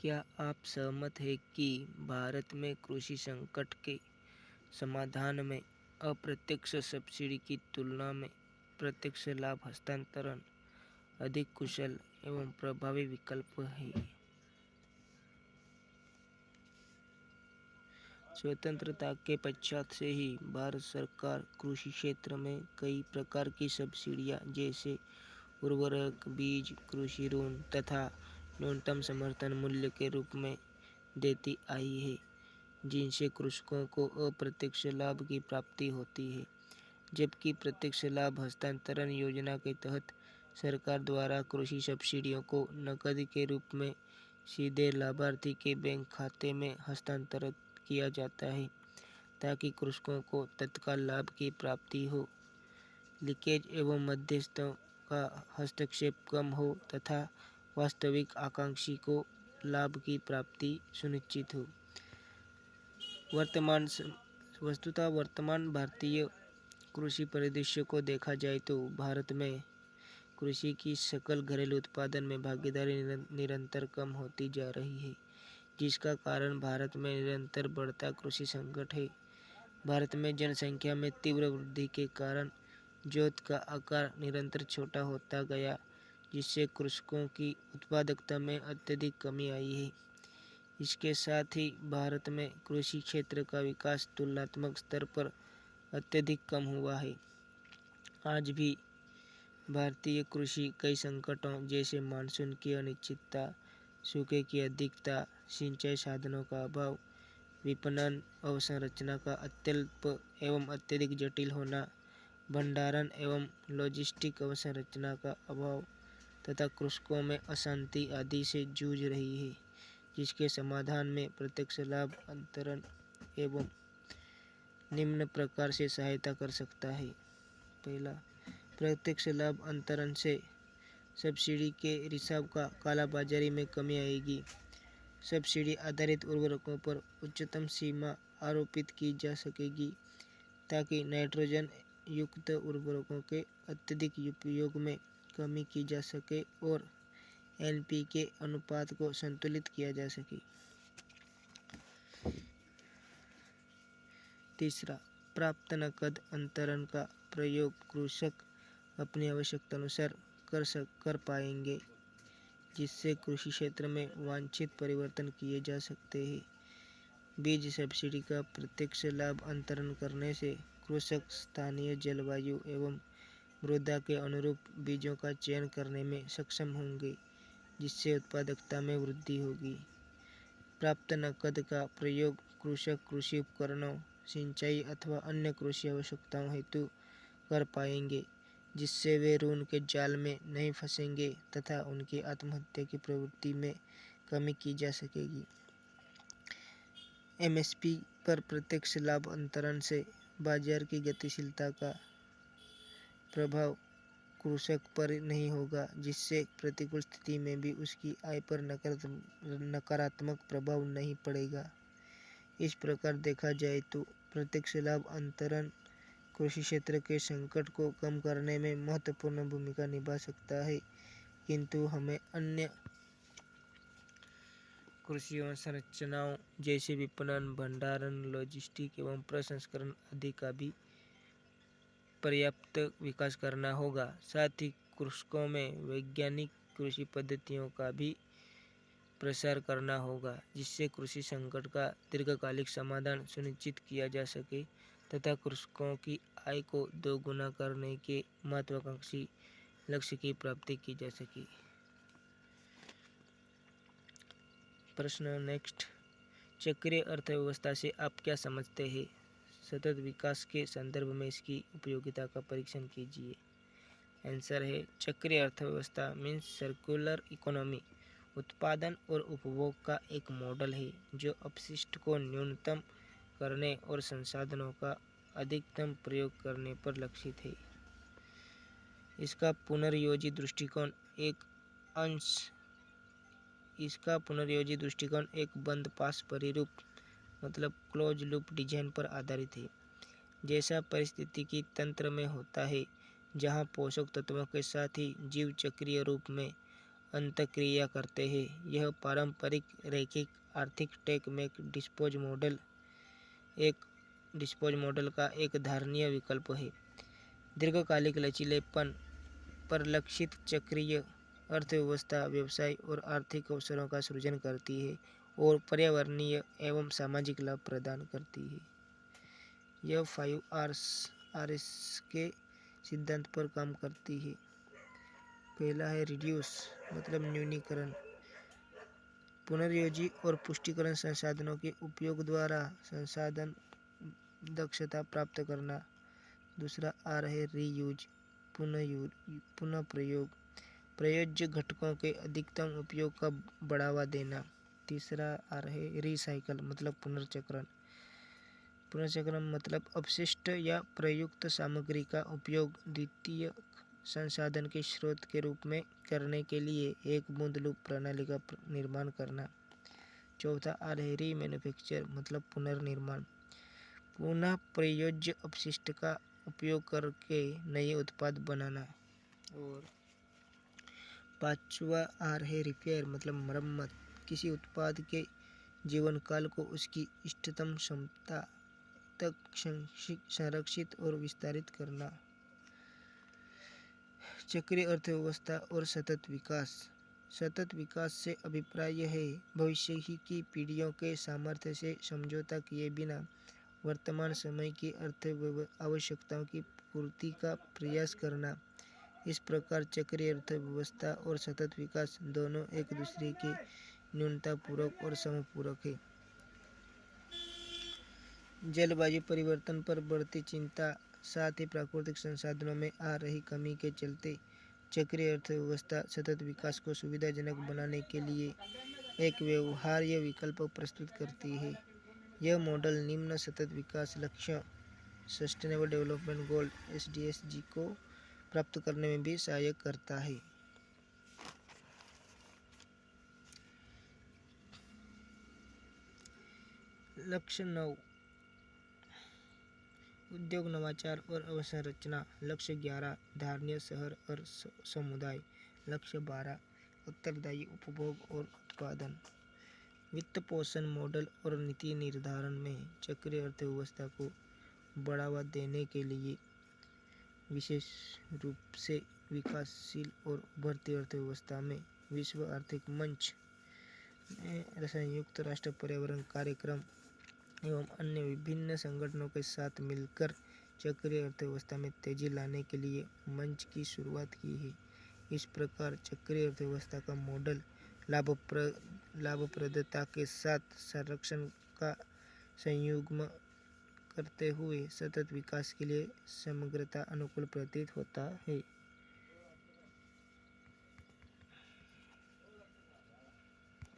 क्या आप सहमत हैं कि भारत में कृषि संकट के समाधान में अप्रत्यक्ष सब्सिडी की तुलना में प्रत्यक्ष लाभ हस्तांतरण अधिक कुशल एवं प्रभावी विकल्प है? स्वतंत्रता के पश्चात से ही भारत सरकार कृषि क्षेत्र में कई प्रकार की सब्सिडियां जैसे उर्वरक, बीज, कृषि ऋण तथा न्यूनतम समर्थन मूल्य के रूप में देती आई है, जिनसे कृषकों को अप्रत्यक्ष लाभ की प्राप्ति होती है। जबकि प्रत्यक्ष लाभ हस्तांतरण योजना के तहत सरकार द्वारा कृषि सब्सिडियों को नकद के रूप में सीधे लाभार्थी के बैंक खाते में हस्तांतरित किया जाता है, ताकि कृषकों को तत्काल लाभ की प्राप्ति हो, लीकेज एवं मध्यस्थों का हस्तक्षेप कम हो तथा वास्तविक आकांक्षी को लाभ की प्राप्ति सुनिश्चित हो। वर्तमान भारतीय कृषि परिदृश्य को देखा जाए तो भारत में कृषि की सकल घरेलू उत्पादन में भागीदारी निरंतर कम होती जा रही है, जिसका कारण भारत में निरंतर बढ़ता कृषि संकट है। भारत में जनसंख्या में तीव्र वृद्धि के कारण जोत का आकार निरंतर छोटा होता गया, जिससे कृषकों की उत्पादकता में अत्यधिक कमी आई है। इसके साथ ही भारत में कृषि क्षेत्र का विकास तुलनात्मक स्तर पर अत्यधिक कम हुआ है। आज भी भारतीय कृषि कई संकटों जैसे मानसून की अनिश्चितता, सूखे की अधिकता, सिंचाई साधनों का अभाव, विपणन अवसंरचना का अत्यल्प एवं अत्यधिक जटिल होना, भंडारण एवं लॉजिस्टिक अवसंरचना का अभाव तथा कृषकों में अशांति आदि से जूझ रही है, जिसके समाधान में प्रत्यक्ष लाभ अंतरण एवं निम्न प्रकार से सहायता कर सकता है। पहला, प्रत्यक्ष लाभ अंतरण से सब्सिडी के रिसाव का कालाबाजारी में कमी आएगी। सब्सिडी आधारित उर्वरकों पर उच्चतम सीमा आरोपित की जा सकेगी, ताकि नाइट्रोजन युक्त उर्वरकों के अत्यधिक उपयोग में कमी की जा सके और एनपीके अनुपात को संतुलित किया जा सके। तीसरा, प्राप्त नकद अंतरण का प्रयोग कृषक अपनी आवश्यकता अनुसार कर पाएंगे, जिससे कृषि क्षेत्र में वांछित परिवर्तन किए जा सकते हैं। बीज सब्सिडी का प्रत्यक्ष लाभ अंतरण करने से कृषक स्थानीय जलवायु एवं मृदा के अनुरूप बीजों का चयन करने में सक्षम होंगे, जिससे उत्पादकता में वृद्धि होगी। प्राप्त नकद का प्रयोग कृषक कृषि उपकरणों, सिंचाई अथवा अन्य कृषि आवश्यकताओं हेतु कर पाएंगे, जिससे वे ऋण के जाल में नहीं फंसेंगे तथा उनकी आत्महत्या की प्रवृत्ति में कमी की जा सकेगी। एमएसपी पर प्रत्यक्ष लाभ अंतरण से बाजार की गतिशीलता का प्रभाव कृषक पर नहीं होगा, जिससे प्रतिकूल स्थिति में भी उसकी आय पर नकारात्मक प्रभाव नहीं पड़ेगा। इस प्रकार देखा जाए तो प्रत्यक्ष लाभ अंतरण कृषि क्षेत्र के संकट को कम करने में महत्वपूर्ण भूमिका निभा सकता है, किंतु हमें अन्य कृषि अवसंरचनाओं जैसे विपणन, भंडारण, लॉजिस्टिक एवं प्रसंस्करण आदि का भी पर्याप्त विकास करना होगा। साथ ही कृषकों में वैज्ञानिक कृषि पद्धतियों का भी प्रसार करना होगा, जिससे कृषि संकट का दीर्घकालिक समाधान सुनिश्चित किया जा सके तथा कृषकों की आय को दोगुना करने के महत्वाकांक्षी लक्ष्य की प्राप्ति की जा सके। प्रश्न नेक्स्ट, चक्रीय अर्थव्यवस्था से आप क्या समझते हैं? सतत विकास के संदर्भ में इसकी उपयोगिता का परीक्षण कीजिए। आंसर है, चक्रीय अर्थव्यवस्था मीन्स सर्कुलर इकोनॉमी उत्पादन और उपभोग का एक मॉडल है, जो अपशिष्ट को न्यूनतम करने और संसाधनों का अधिकतम प्रयोग करने पर लक्षित है। इसका पुनर्योजी दृष्टिकोण एक बंद पास परिरूप मतलब क्लोज लूप डिजाइन पर आधारित है, जैसा पारिस्थितिकी तंत्र में होता है, जहां पोषक तत्वों के साथ ही जीव चक्रीय रूप में अंतःक्रिया करते हैं। यह पारंपरिक रैखिक आर्थिक टेक मेक डिस्पोज मॉडल का एक धारणीय विकल्प है। दीर्घकालिक लचीलेपन परिलक्षित चक्रीय अर्थव्यवस्था व्यवसाय और आर्थिक अवसरों का सृजन करती है और पर्यावरणीय एवं सामाजिक लाभ प्रदान करती है। यह 5 Rs के सिद्धांत पर काम करती है। पहला है रिड्यूस मतलब न्यूनीकरण, पुनर्योजी और पुष्टिकरण संसाधनों के उपयोग द्वारा संसाधन दक्षता प्राप्त करना। दूसरा आर है रीयूज पुनः प्रयोग, प्रयोज्य घटकों के अधिकतम उपयोग का बढ़ावा देना। तीसरा आर है रिसाइकल मतलब पुनर्चक्रण मतलब अपशिष्ट या प्रयुक्त सामग्री का उपयोग द्वितीय संसाधन के स्रोत के रूप में करने के लिए एक बूंद लूप प्रणाली का निर्माण करना। चौथा आर है रीमैन्युफैक्चर मतलब पुनर्निर्माण, पुनः प्रयोज्य अपशिष्ट का उपयोग करके नए उत्पाद बनाना। और पांचवा आर है रिपेयर मतलब मरम्मत, किसी उत्पाद के जीवन काल को उसकी इष्टतम क्षमता तक संरक्षित और विस्तारित करना। चक्रीय अर्थव्यवस्था और सतत विकास से अभिप्राय है भविष्य की पीढ़ियों के सामर्थ्य से समझौता किए बिना वर्तमान समय की आवश्यकताओं की पूर्ति का प्रयास करना। इस प्रकार चक्रीय अर्थव्यवस्था और सतत विकास दोनों एक दूसरे के न्यूनतापूर्वक और समपूरक है। जलवायु परिवर्तन पर बढ़ती चिंता, साथ ही प्राकृतिक संसाधनों में आ रही कमी के चलते चक्रीय अर्थव्यवस्था सतत विकास को सुविधाजनक बनाने के लिए एक व्यवहार्य विकल्प प्रस्तुत करती है। यह मॉडल निम्न सतत विकास लक्ष्यों सस्टेनेबल डेवलपमेंट गोल SDG को प्राप्त करने में भी सहायक करता है। लक्ष्य 9 उद्योग नवाचार और अवसंरचना। लक्ष्य 11 धारणीय शहर और समुदाय। लक्ष्य 12 उत्तरदायी उपभोग और उत्पादन। वित्त पोषण मॉडल और नीति निर्धारण में चक्रीय अर्थव्यवस्था को बढ़ावा देने के लिए विशेष रूप से विकासशील और उभरती अर्थव्यवस्था में विश्व आर्थिक मंच में संयुक्त राष्ट्र पर्यावरण कार्यक्रम एवं अन्य विभिन्न संगठनों के साथ मिलकर चक्रीय अर्थव्यवस्था में तेजी लाने के लिए मंच की शुरुआत की है। इस प्रकार चक्रीय अर्थव्यवस्था का मॉडल लाभप्रदता के साथ संरक्षण का संयुग्म करते हुए सतत विकास के लिए समग्रता अनुकूल प्रतीत होता है।